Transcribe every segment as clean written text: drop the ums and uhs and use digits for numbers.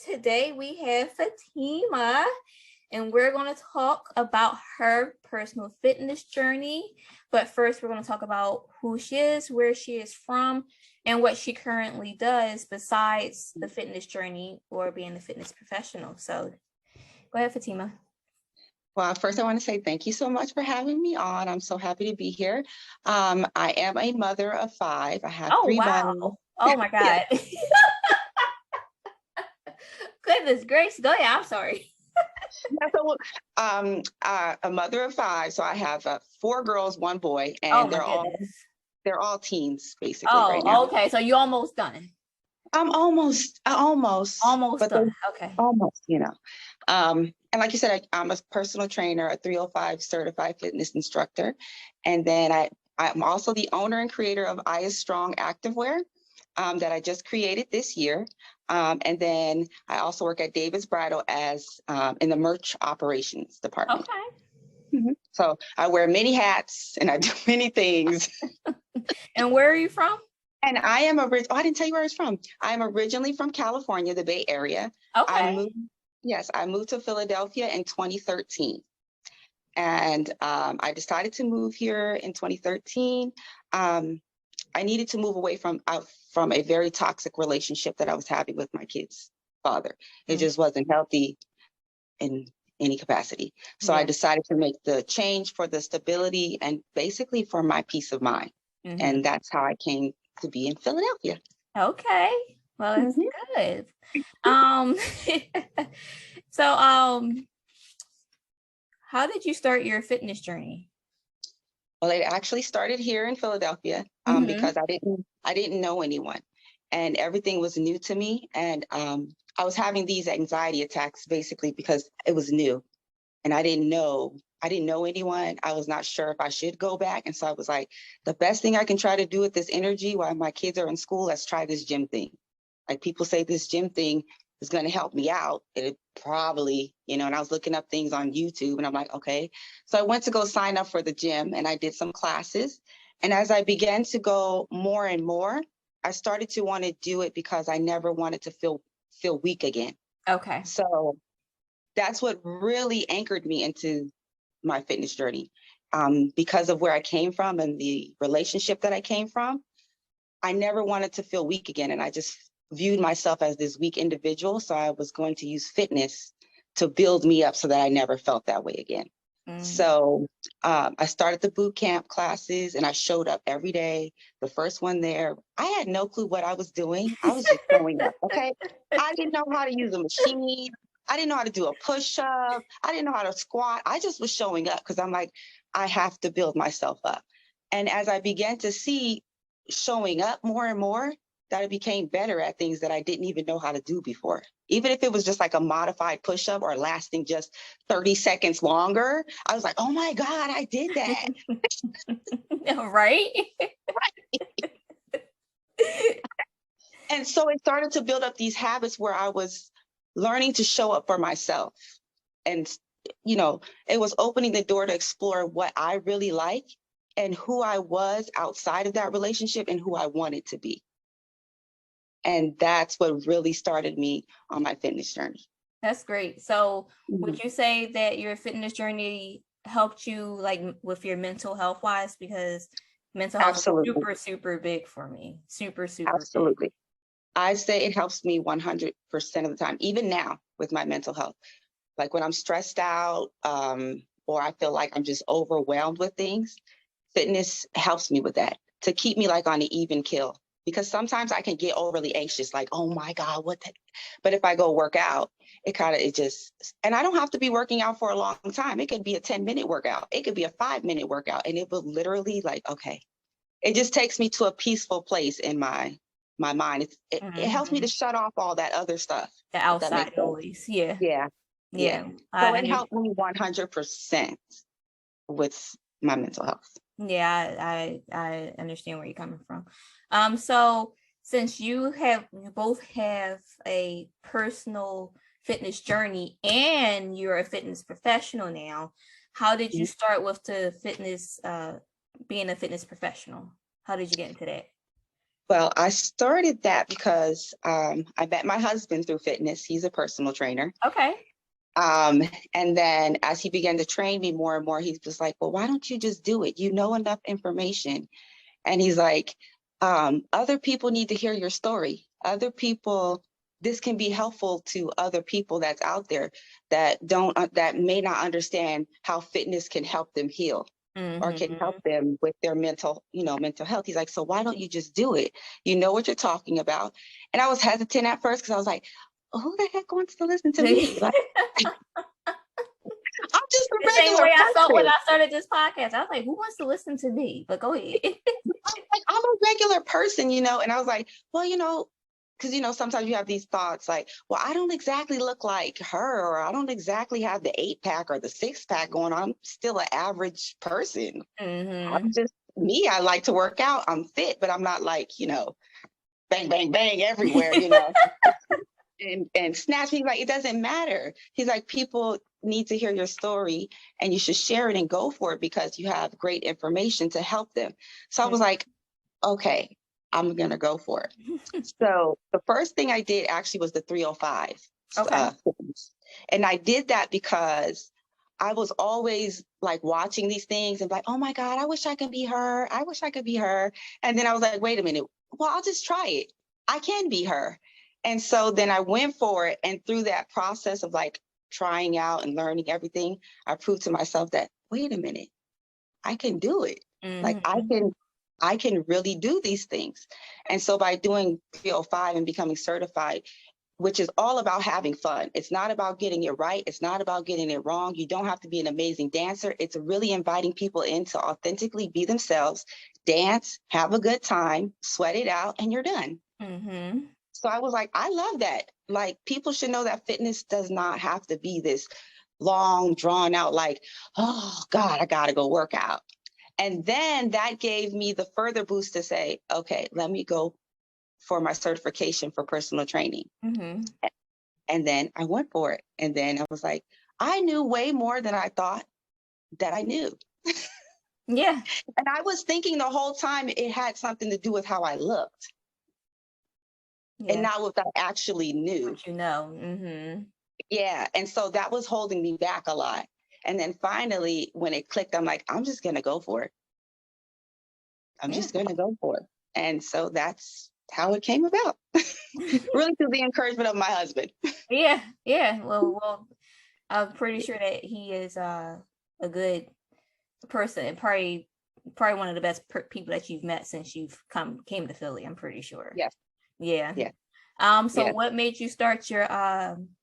Today we have Fatima, and we're going to talk about her personal fitness journey. But first, we're going to talk about who she is, where she is from, and what she currently does besides the fitness journey or being a fitness professional. So go ahead, Fatima. Well, first, I want to say thank you so much for having me on. I'm so happy to be here. I am a mother of 5. I have 3 Wow. boys. Oh, my God. Goodness gracious. Go ahead. I'm sorry. A mother of 5. So I have 4 girls, 1 boy, Oh, and my goodness. they're all teens basically right now. Oh, okay. So you're almost done. I'm almost, Almost but done. Okay. almost. And like you said, I'm a personal trainer, a 305 certified fitness instructor. And then I'm also the owner and creator of I Is Strong Activewear that I just created this year. And then I also work at David's Bridal as in the merch operations department. Okay. Mm-hmm. So I wear many hats and I do many things. And where are you from? And I am I didn't tell you where I was from. I'm originally from California, the Bay Area. Okay. I moved to Philadelphia in 2013. And I decided to move here in 2013. I needed to move away from a very toxic relationship that I was having with my kid's father. It just wasn't healthy in any capacity. So I decided to make the change for the stability and basically for my peace of mind. And that's how I came to be in Philadelphia. Okay. Well, that's good. So how did you start your fitness journey? Well, it actually started here in Philadelphia because I didn't know anyone, and everything was new to me. And I was having these anxiety attacks basically because it was new, and I didn't know anyone. I was not sure if I should go back, and so I was like, the best thing I can try to do with this energy while my kids are in school, let's try this gym thing. Like people say, this gym thing is going to help me out. It probably, and I was looking up things on YouTube and I'm like, okay. So I went to go sign up for the gym and I did some classes. And as I began to go more and more, I started to want to do it because I never wanted to feel weak again. Okay. So that's what really anchored me into my fitness journey. Because of where I came from and the relationship that I came from, I never wanted to feel weak again. And I just viewed myself as this weak individual. So I was going to use fitness to build me up so that I never felt that way again. So I started the boot camp classes and I showed up every day. The first one there, I had no clue what I was doing. I was just showing up, okay? I didn't know how to use a machine. I didn't know how to do a push-up. I didn't know how to squat. I just was showing up because I'm like, I have to build myself up. And as I began to see showing up more and more, that I became better at things that I didn't even know how to do before. Even if it was just like a modified push-up or lasting just 30 seconds longer, I was like, oh my God, I did that. Right? And so it started to build up these habits where I was learning to show up for myself. And, it was opening the door to explore what I really like and who I was outside of that relationship and who I wanted to be. And that's what really started me on my fitness journey. That's great. So would you say that your fitness journey helped you like with your mental health wise? Because mental health is super, super big for me. Super, super Absolutely. big. I say it helps me 100% of the time, even now with my mental health. Like when I'm stressed out or I feel like I'm just overwhelmed with things, fitness helps me with that, to keep me like on an even keel. Because sometimes I can get overly anxious, like, oh my God, but if I go work out, and I don't have to be working out for a long time. It could be a 10-minute workout. It could be a 5-minute workout. And it will literally okay. It just takes me to a peaceful place in my mind. It helps me to shut off all that other stuff. The outside noise. Yeah. So it helped me 100% with my mental health. Yeah, I understand where you're coming from. So since you both have a personal fitness journey and you're a fitness professional now, how did you start with the fitness, being a fitness professional? How did you get into that? Well, I started that because I met my husband through fitness. He's a personal trainer. Okay. Um, and then as he began to train me more and more, he's just like, well, why don't you just do it? You know enough information. And he's like, other people need to hear your story. Other people, this can be helpful to other people that's out there that that may not understand how fitness can help them heal or can help Mm-hmm. them with their mental health. He's like, so why don't you just do it? You know what you're talking about. And I was hesitant at first because I was like, who the heck wants to listen to me? Like, I'm just a The same regular way I felt when person. I started this podcast. I was like, who wants to listen to me? But go ahead. I'm a regular person, and I was like, well, because sometimes you have these thoughts like, well, I don't exactly look like her, or I don't exactly have the 8-pack or the 6-pack going on. I'm still an average person. I'm Mm-hmm. just me. I like to work out. I'm fit, but I'm not like, bang, bang, bang everywhere. And snatch me, like, it doesn't matter. He's like, people need to hear your story and you should share it and go for it because you have great information to help them. So I was like, okay, I'm going to go for it. So the first thing I did actually was the 305. Okay. And I did that because I was always like watching these things and like, oh my God, I wish I could be her. I wish I could be her. And then I was like, wait a minute. Well, I'll just try it. I can be her. And so then I went for it. And through that process of like trying out and learning everything, I proved to myself that, wait a minute, I can do it. Like Mm-hmm. I can really do these things. And so by doing 305 and becoming certified, which is all about having fun. It's not about getting it right. It's not about getting it wrong. You don't have to be an amazing dancer. It's really inviting people in to authentically be themselves, dance, have a good time, sweat it out, and you're done. Mm-hmm. So I was like, I love that. Like, people should know that fitness does not have to be this long, drawn out, like, oh God, I gotta go work out. And then that gave me the further boost to say, okay, let me go for my certification for personal training. Mm-hmm. And then I went for it. And then I was like, I knew way more than I thought that I knew. Yeah. And I was thinking the whole time it had something to do with how I looked and Yeah. not what I actually knew. What you know. Mm-hmm. Yeah. And so that was holding me back a lot. And then finally, when it clicked, I'm like, I'm just going to go for it. I'm Yeah. just going to go for it. And so that's how it came about. Really through the encouragement of my husband. Yeah. Yeah. Well, I'm pretty sure that he is a good person and probably one of the best people that you've met since you've came to Philly. I'm pretty sure. Yes. Yeah. Yeah. So Yeah. what made you start your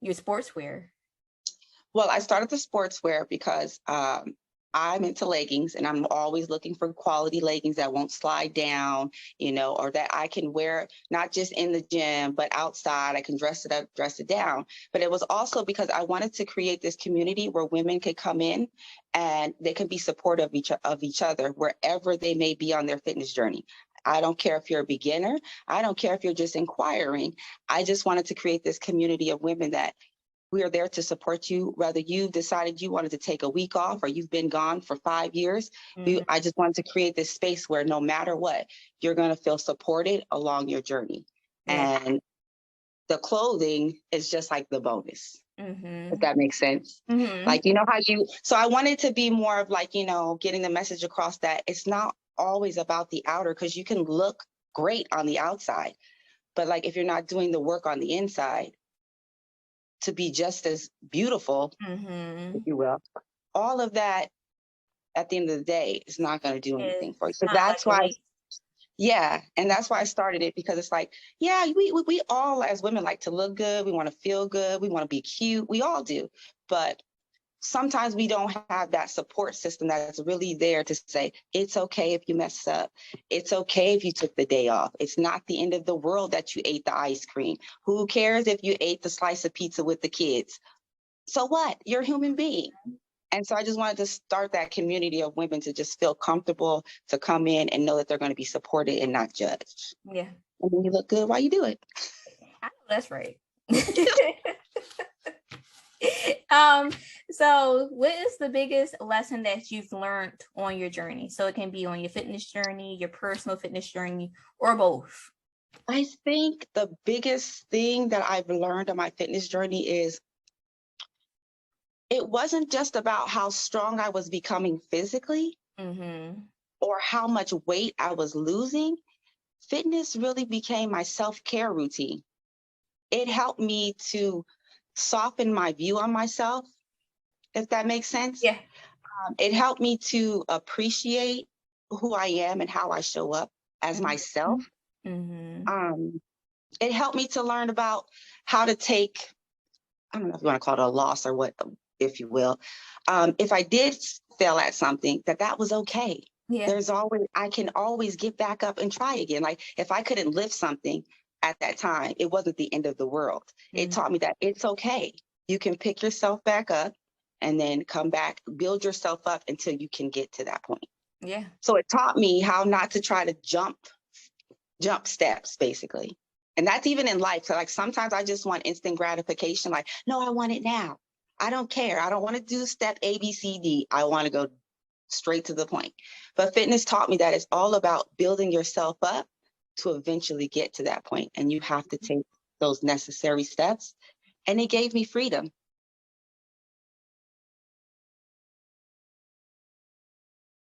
sportswear? Well, I started the sportswear because I'm into leggings and I'm always looking for quality leggings that won't slide down, or that I can wear not just in the gym, but outside. I can dress it up, dress it down. But it was also because I wanted to create this community where women could come in and they can be supportive of each other wherever they may be on their fitness journey. I don't care if you're a beginner. I don't care if you're just inquiring. I just wanted to create this community of women that we are there to support you, whether you've decided you wanted to take a week off or you've been gone for 5 years. Mm-hmm. I just wanted to create this space where no matter what, you're going to feel supported along your journey. Yeah. And the clothing is just like the bonus, if Mm-hmm. that makes sense. Mm-hmm. Like, so I wanted to be more of like, getting the message across that it's not always about the outer, because you can look great on the outside. But like, if you're not doing the work on the inside, to be just as beautiful, Mm-hmm. if you will, all of that at the end of the day is not going to do anything for you. It's So kind of like that's a why, weight. yeah. And that's why I started it, because it's like, yeah, we all as women like to look good. We want to feel good. We want to be cute. We all do. But sometimes we don't have that support system that's really there to say, it's okay if you mess up. It's okay if you took the day off. It's not the end of the world that you ate the ice cream. Who cares if you ate the slice of pizza with the kids? So what? You're a human being. And so I just wanted to start that community of women to just feel comfortable to come in and know that they're going to be supported and not judged. Yeah. And when you look good, why you do it? I know that's right. So what is the biggest lesson that you've learned on your journey? So it can be on your fitness journey, your personal fitness journey, or both. I think the biggest thing that I've learned on my fitness journey is it wasn't just about how strong I was becoming physically Mm-hmm. or how much weight I was losing. Fitness really became my self-care routine. It helped me to soften my view on myself, if that makes sense. Yeah. It helped me to appreciate who I am and how I show up as myself. Mm-hmm. Um, it helped me to learn about how to take, I don't know if you want to call it a loss or what, if you will. If I did fail at something, that was okay. Yeah. I can always get back up and try again. Like if I couldn't lift something at that time, it wasn't the end of the world. It Mm-hmm. taught me that it's okay. You can pick yourself back up and then come back, build yourself up until you can get to that point. Yeah. So it taught me how not to try to jump steps, basically. And that's even in life. So like sometimes I just want instant gratification. Like, no, I want it now. I don't care. I don't want to do step A, B, C, D. I want to go straight to the point. But fitness taught me that it's all about building yourself up to eventually get to that point. And you have to take those necessary steps. And it gave me freedom.